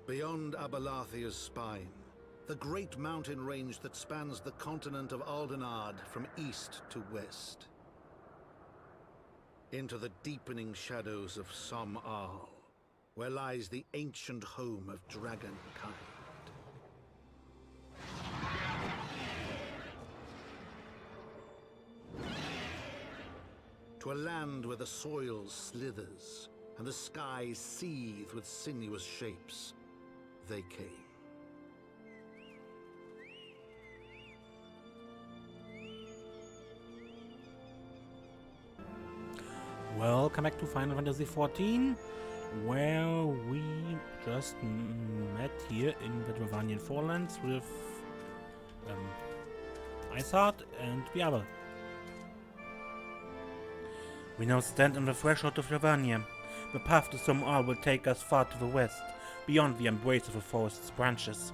Beyond Abalathia's spine, the great mountain range that spans the continent of Aldenard from east to west. Into the deepening shadows of Som-Al, where lies the ancient home of dragonkind. To a land where the soil slithers and the skies seethe with sinuous shapes, they came. Welcome back to Final Fantasy XIV, where we just met here in the Dravanian Forelands with Ysaile and Ysaile. We now stand on the threshold of Dravania. The path to Som-Al will take us far to the west, beyond the embrace of the forest's branches.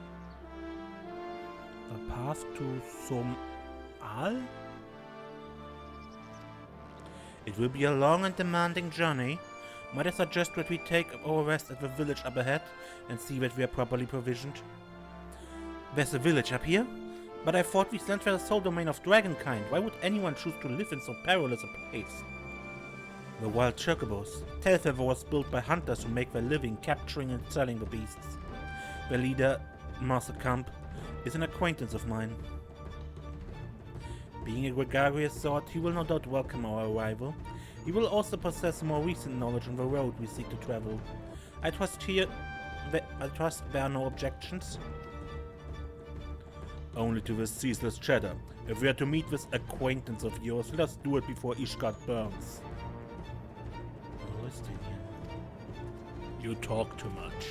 The path to Som-Al? It will be a long and demanding journey. Might I suggest that we take our rest at the village up ahead and see that we are properly provisioned? There's a village up here? But I thought we stand for the sole domain of dragonkind. Why would anyone choose to live in so perilous a place? The wild chocobos. Tailfeather was built by hunters who make their living capturing and selling the beasts. Their leader, Master Camp, is an acquaintance of mine. Being a gregarious sort, he will no doubt welcome our arrival. He will also possess more recent knowledge on the road we seek to travel. I trust there are no objections. Only to this ceaseless chatter. If we are to meet this acquaintance of yours, let us do it before Ishgard burns. Oh, Estinien. You talk too much.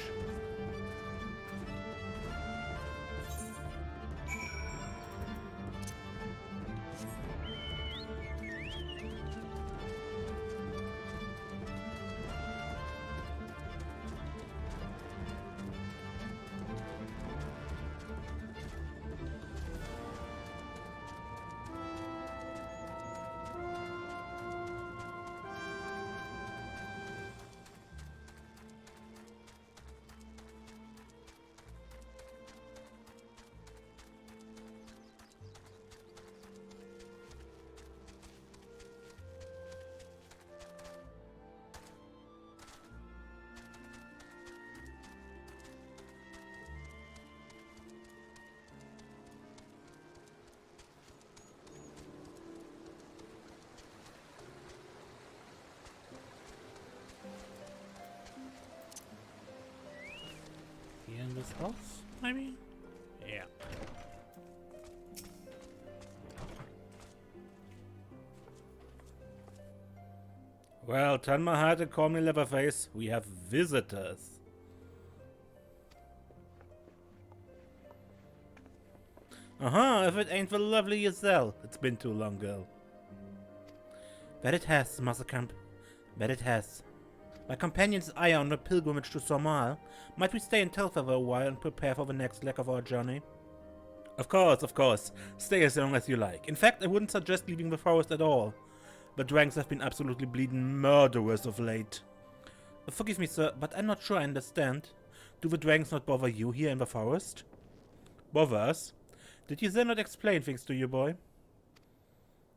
Here in this house, maybe? Yeah. Well, turn my heart and call me Leatherface. We have visitors. If it ain't the lovely Ysaile. It's been too long, girl. Bet it has, Master Camp. Bet it has. My companions eye on the pilgrimage to Som-Al. Might we stay in Tailfeather a while and prepare for the next leg of our journey? Of course. Stay as long as you like. In fact, I wouldn't suggest leaving the forest at all. The dranks have been absolutely bleeding murderous of late. Forgive me, sir, but I'm not sure I understand. Do the dranks not bother you here in the forest? Bother us? Did Ysaile not explain things to you, boy?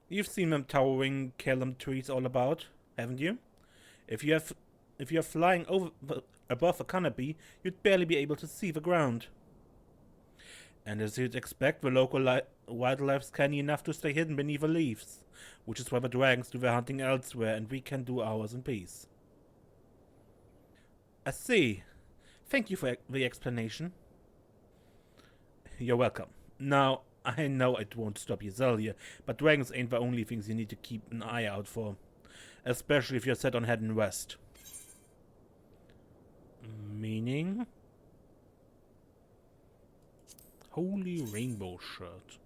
You've seen them towering Kellam trees all about, haven't you? If you're flying above a canopy, you'd barely be able to see the ground. And as you'd expect, the local wildlife's canny enough to stay hidden beneath the leaves, which is why the dragons do their hunting elsewhere and we can do ours in peace. I see. Thank you for the explanation. You're welcome. Now, I know it won't stop Ysaile here, but dragons ain't the only things you need to keep an eye out for. Especially if you're set on heading west. Meaning? Holy rainbow shirt.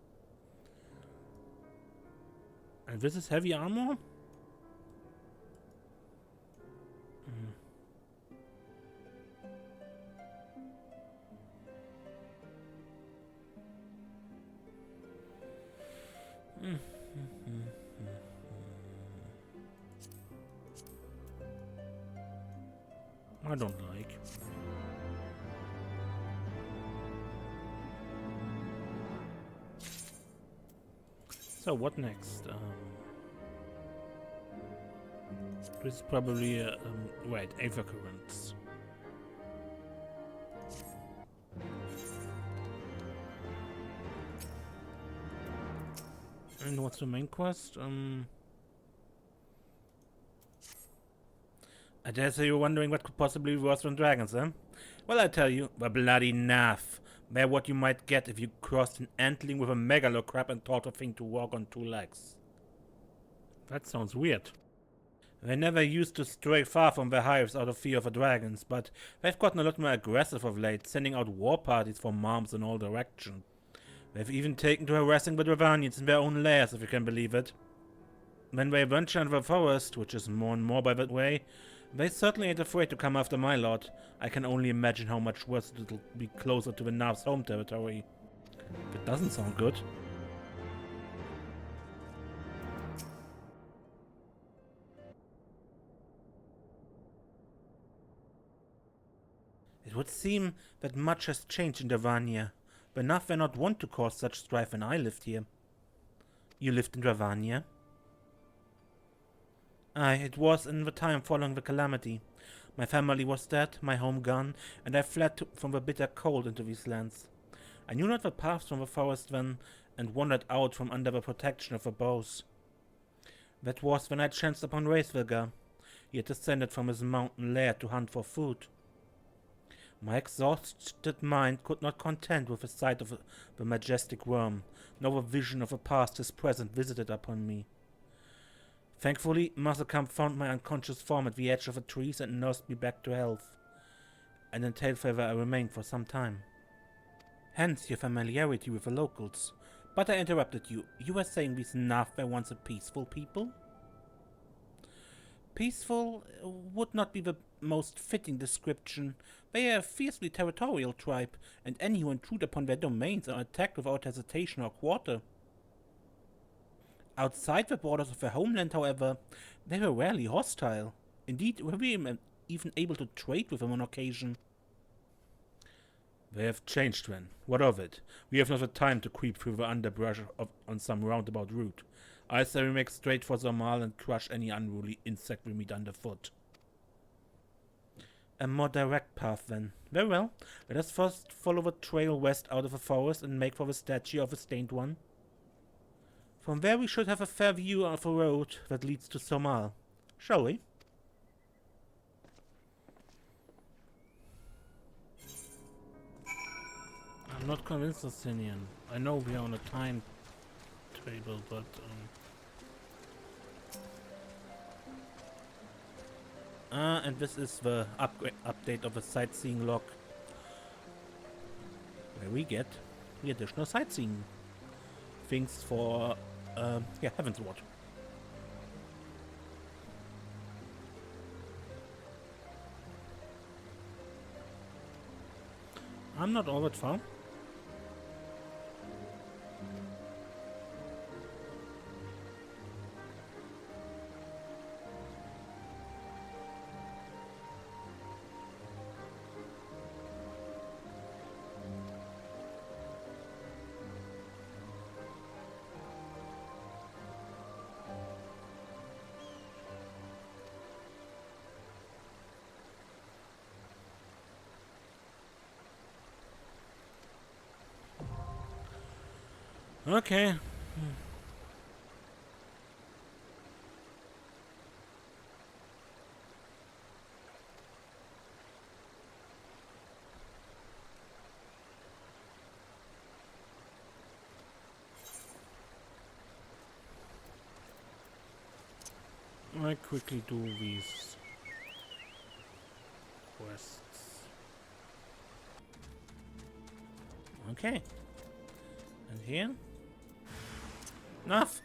And this is heavy armor? I don't like. So what next? This is probably wait, Ava currents. And what's the main quest? I dare say you're wondering what could possibly be worse than dragons, huh? Well, I tell you, the bloody Gnath. They're what you might get if you crossed an antling with a megalocrab and taught a thing to walk on 2 legs. That sounds weird. They never used to stray far from their hives out of fear of the dragons, but they've gotten a lot more aggressive of late, sending out war parties for moms in all directions. They've even taken to harassing the Dravanians in their own lairs, if you can believe it. When they venture into the forest, which is more and more by that way, they certainly ain't afraid to come after my lot. I can only imagine how much worse it'll be closer to the Gnath's home territory. That doesn't sound good. It would seem that much has changed in Dravania. The Gnath were not wont to cause such strife when I lived here. You lived in Dravania? Aye, it was in the time following the calamity. My family was dead, my home gone, and I fled from the bitter cold into these lands. I knew not the paths from the forest then, and wandered out from under the protection of the bows. That was when I chanced upon Wraithvilgar. He had descended from his mountain lair to hunt for food. My exhausted mind could not contend with the sight of the majestic worm, nor the vision of a past his present visited upon me. Thankfully, Mastercamp found my unconscious form at the edge of the trees and nursed me back to health. And in Tailfeather I remained for some time. Hence your familiarity with the locals. But I interrupted you. You were saying these Gnath were once a peaceful people? Peaceful would not be the most fitting description. They are a fiercely territorial tribe, and any who intrude upon their domains are attacked without hesitation or quarter. Outside the borders of their homeland, however, they were rarely hostile. Indeed, were we even able to trade with them on occasion. They have changed then. What of it? We have not the time to creep through the underbrush on some roundabout route. I say we make straight for Zomal and crush any unruly insect we meet underfoot. A more direct path then. Very well. Let us first follow the trail west out of the forest and make for the statue of the Stained One. From there we should have a fair view of a road that leads to Zomal. Shall we? I'm not convinced, Estinien. I know we are on a time table, but and this is the update of the sightseeing log, where we get the additional sightseeing things for Heavensward. I'm not all that far. Okay. I quickly do these quests. Okay. And here? Enough!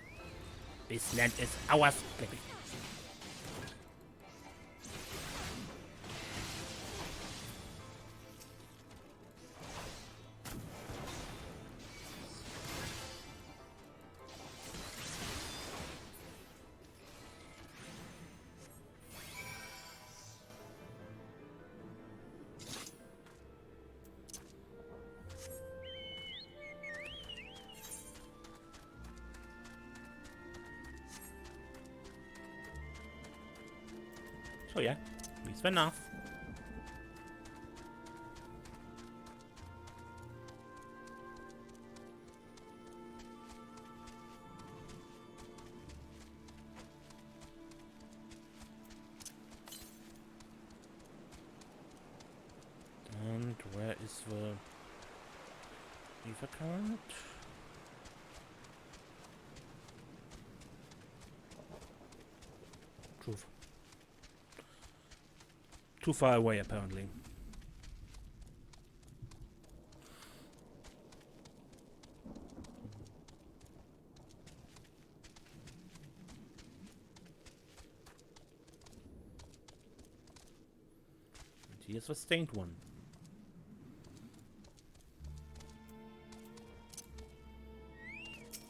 This land is ours, baby. Oh ja, wie es enough. And where is the river current? Too far away, apparently. And here's the stained one.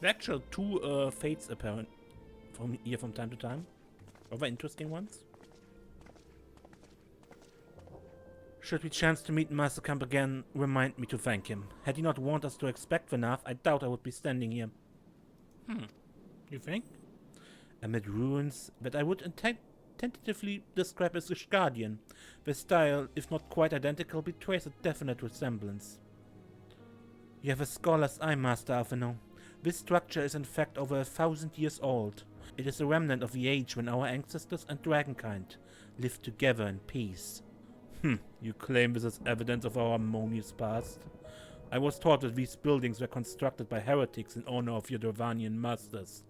There are actually two fates apparent from here from time to time. Rather interesting ones. Should we chance to meet Master Camp again, remind me to thank him. Had he not warned us to expect the Gnath, I doubt I would be standing here. You think? Amid ruins that I would tentatively describe as Guardian. The style, if not quite identical, betrays a definite resemblance. You have a scholar's eye, Master Alphinaud. This structure is in fact over 1,000 years old. It is a remnant of the age when our ancestors and dragonkind lived together in peace. You claim this as evidence of our harmonious past? I was taught that these buildings were constructed by heretics in honor of your Dravanian masters.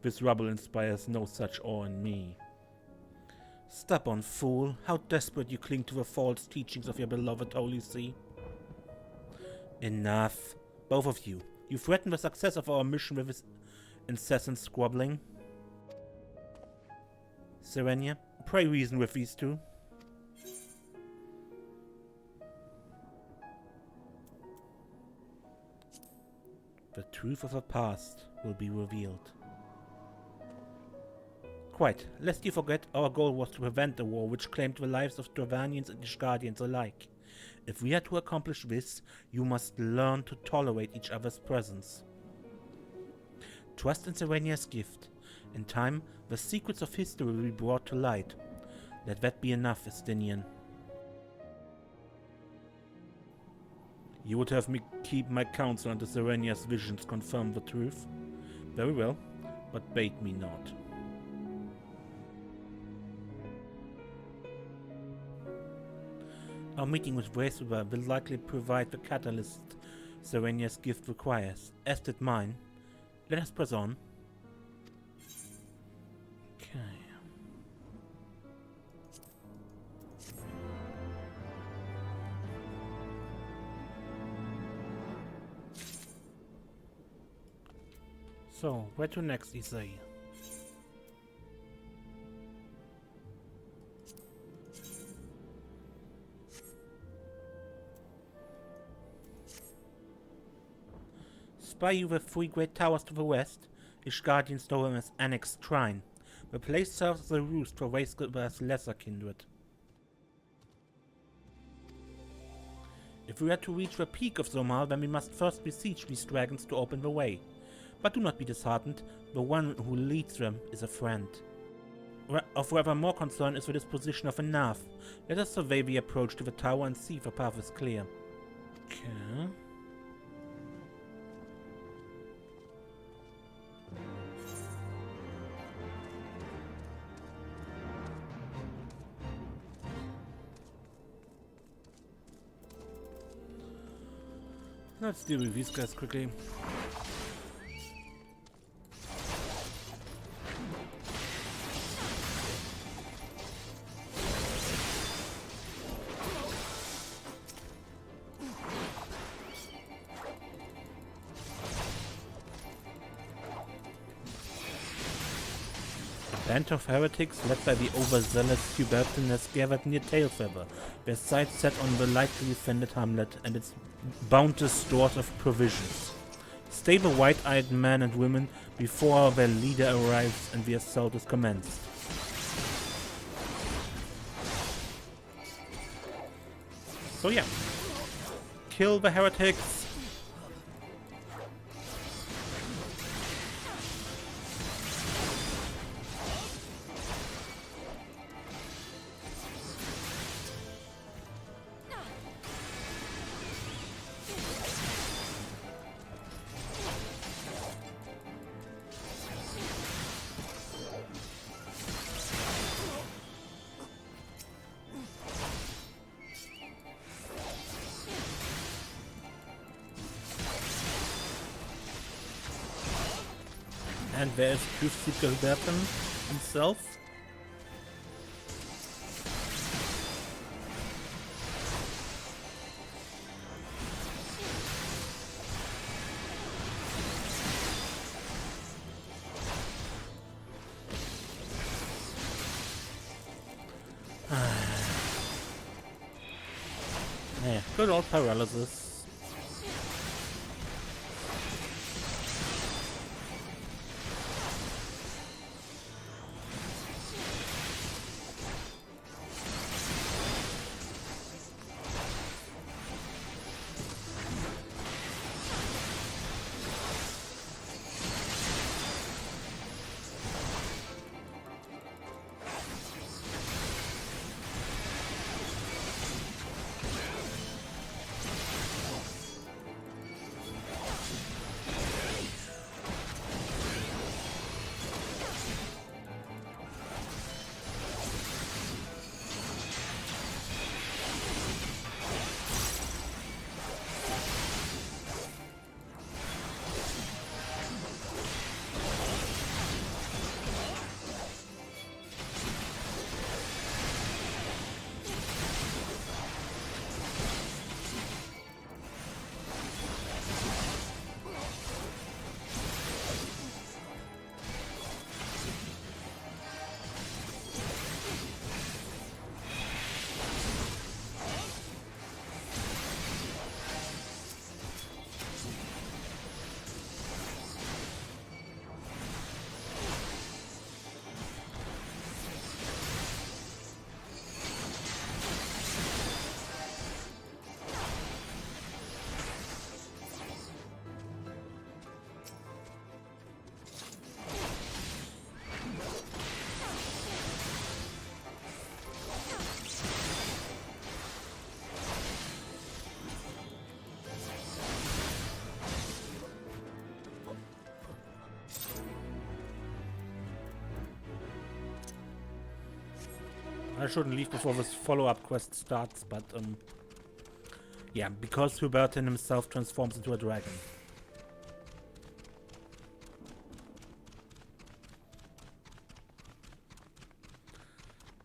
This rubble inspires no such awe in me. Stubborn fool, how desperate you cling to the false teachings of your beloved Holy See. Enough, both of you. You threaten the success of our mission with this incessant squabbling. Serenia, pray reason with these two. The truth of the past will be revealed. Quite. Lest you forget, our goal was to prevent the war which claimed the lives of Dravanians and Guardians alike. If we are to accomplish this, you must learn to tolerate each other's presence. Trust in Serenia's gift. In time, the secrets of history will be brought to light. Let that be enough, Estinien. You would have me keep my counsel until Serenia's visions confirm the truth? Very well, but bait me not. Our meeting with Heavensward will likely provide the catalyst Serenia's gift requires, as did mine. Let us press on. Okay. So, where to next, Ysaile? Spy you the three great towers to the west. His guardians know them as Anyx Trine. The place serves as a roost for Heavensward's lesser kindred. If we are to reach the peak of Zomal, then we must first besiege these dragons to open the way. But do not be disheartened, the one who leads them is a friend. Of rather more concern is the disposition of a Gnath. Let us survey the approach to the tower and see if the path is clear. Okay. Let's deal with these guys quickly. A band of heretics led by the overzealous Hubertinus gathered near Tailfeather, their sights set on the lightly defended hamlet and its bounteous stores of provisions. Stay the white-eyed men and women before their leader arrives and the assault is commenced. So yeah, kill the heretics. And there's Truth-Seeker Weapon himself. Yeah, good old paralysis. I shouldn't leave before this follow-up quest starts, but yeah, because Hubertin himself transforms into a dragon.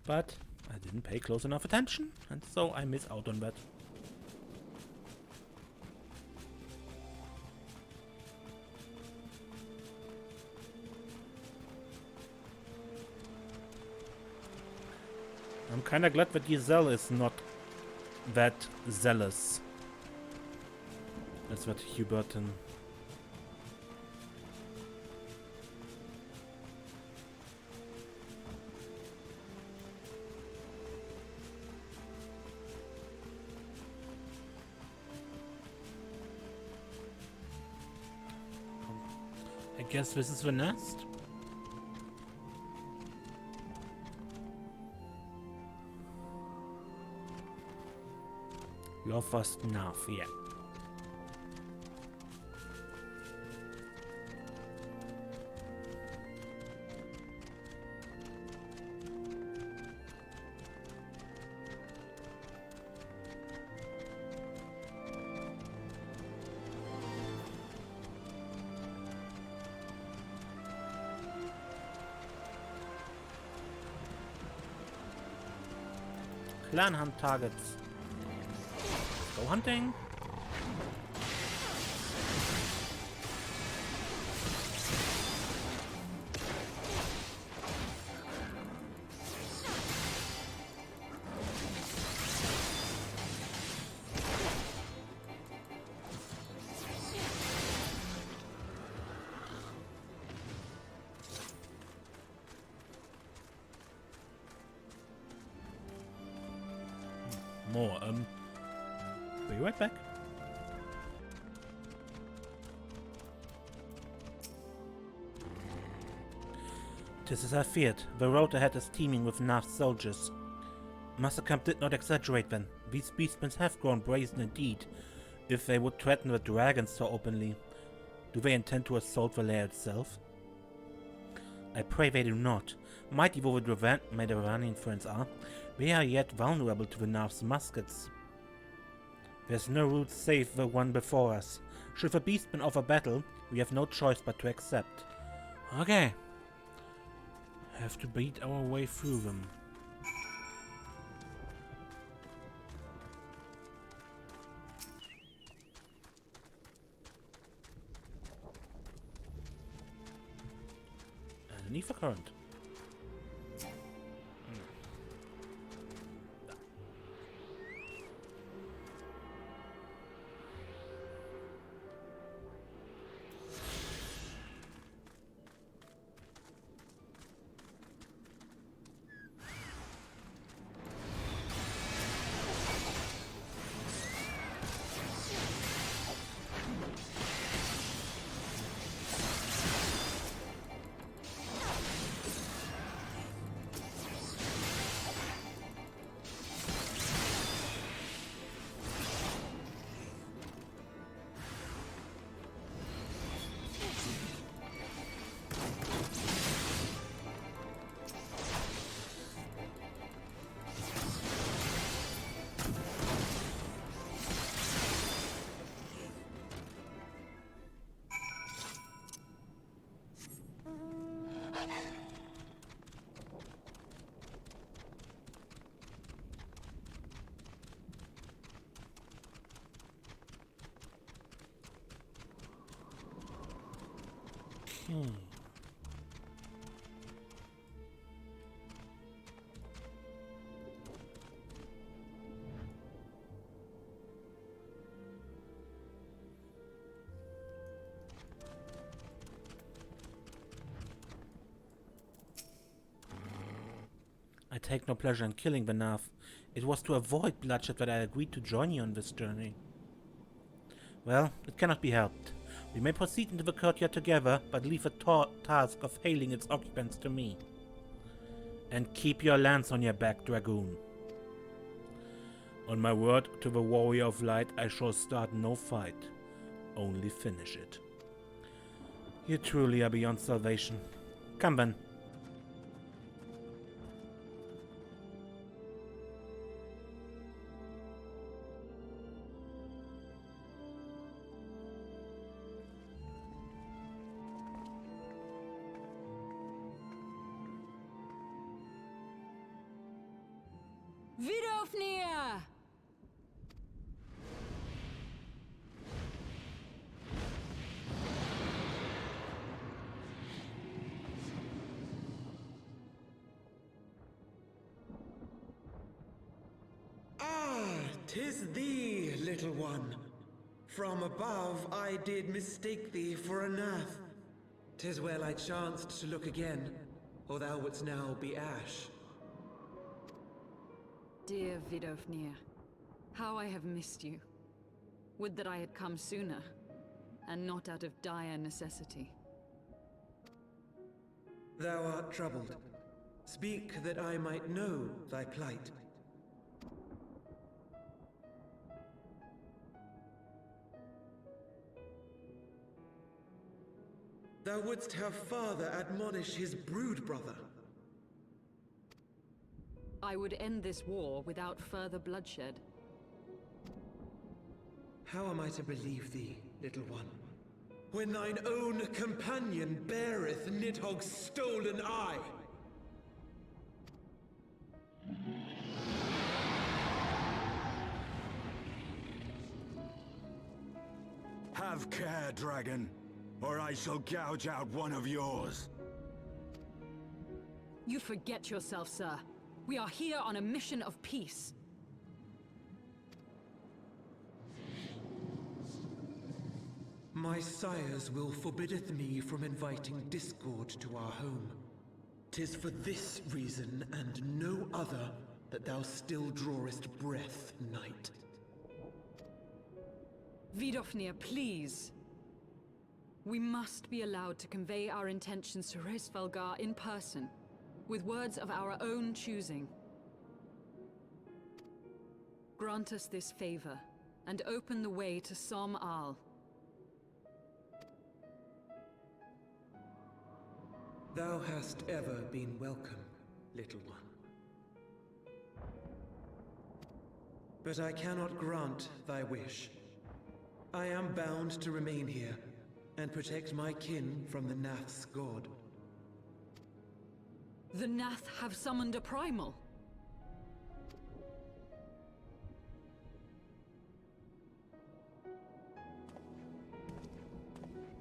But I didn't pay close enough attention, and so I miss out on that. I'm kinda glad that Ysaile is not that zealous. That's what Hubertin. I guess this is the nest. Your first Gnath, yeah. Clan hunt targets. Go hunting. More, be right back. Just as I feared, the road ahead is teeming with Gnath soldiers. Master Camp did not exaggerate then. These beastmen have grown brazen indeed, If they would threaten the dragons so openly, do they intend to assault the lair itself? I pray they do not. Mighty though the Dravanian friends are, they are yet vulnerable to the Gnath's muskets. There's no route save the one before us. Should the beastmen offer battle, we have no choice but to accept. Okay. Have to beat our way through them. And an ether current. I take no pleasure in killing the Gnath. It was to avoid bloodshed that I agreed to join you on this journey. Well, it cannot be helped. We may proceed into the courtyard together, but leave the task of hailing its occupants to me. And keep your lance on your back, dragoon. On my word to the warrior of light, I shall start no fight, only finish it. You truly are beyond salvation. Come then. Vidofnia! Ah, 'tis thee, little one. From above I did mistake thee for a Gnath. 'Tis well I chanced to look again, or thou wouldst now be ash. Dear Vidofnia, how I have missed you. Would that I had come sooner, and not out of dire necessity. Thou art troubled. Speak that I might know thy plight. Thou wouldst have father admonish his brood brother. I would end this war without further bloodshed. How am I to believe thee, little one, when thine own companion beareth Nidhogg's stolen eye? Have care, dragon, or I shall gouge out one of yours. You forget yourself, sir. We are here on a mission of peace. My sires will forbiddeth me from inviting discord to our home. 'Tis for this reason and no other that thou still drawest breath, knight. Vidofnia, please. We must be allowed to convey our intentions to Hrisvalgar in person, with words of our own choosing. Grant us this favor, and open the way to Som Al. Thou hast ever been welcome, little one. But I cannot grant thy wish. I am bound to remain here and protect my kin from the Gnath's god. The Gnath have summoned a primal.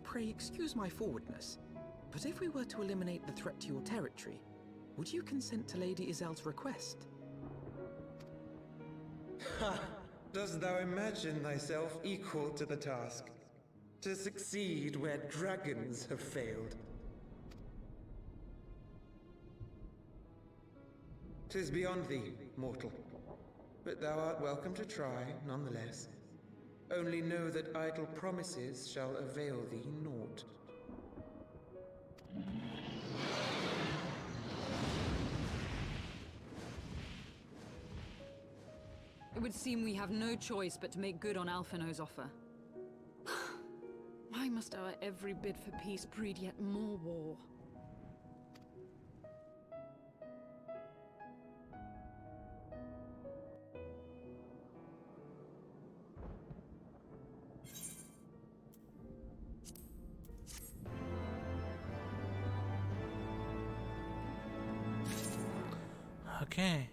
Pray excuse my forwardness, but if we were to eliminate the threat to your territory, would you consent to Lady Ysaile's request? Ha! Dost thou imagine thyself equal to the task? To succeed where dragons have failed? 'Tis beyond thee, mortal. But thou art welcome to try, nonetheless. Only know that idle promises shall avail thee naught. It would seem we have no choice but to make good on Alphinaud's offer. Why must our every bid for peace breed yet more war? Okay.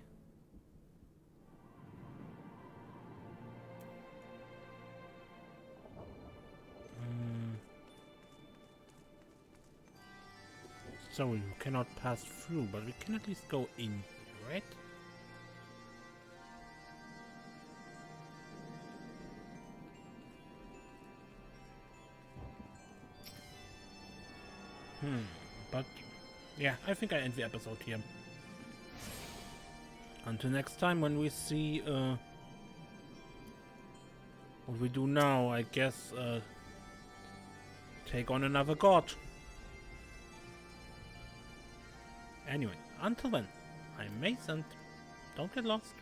So you cannot pass through, but we can at least go in, right? But yeah, I think I end the episode here. Until next time when we see what we do now, I guess take on another god. Anyway, until then, I'm Mace and don't get lost.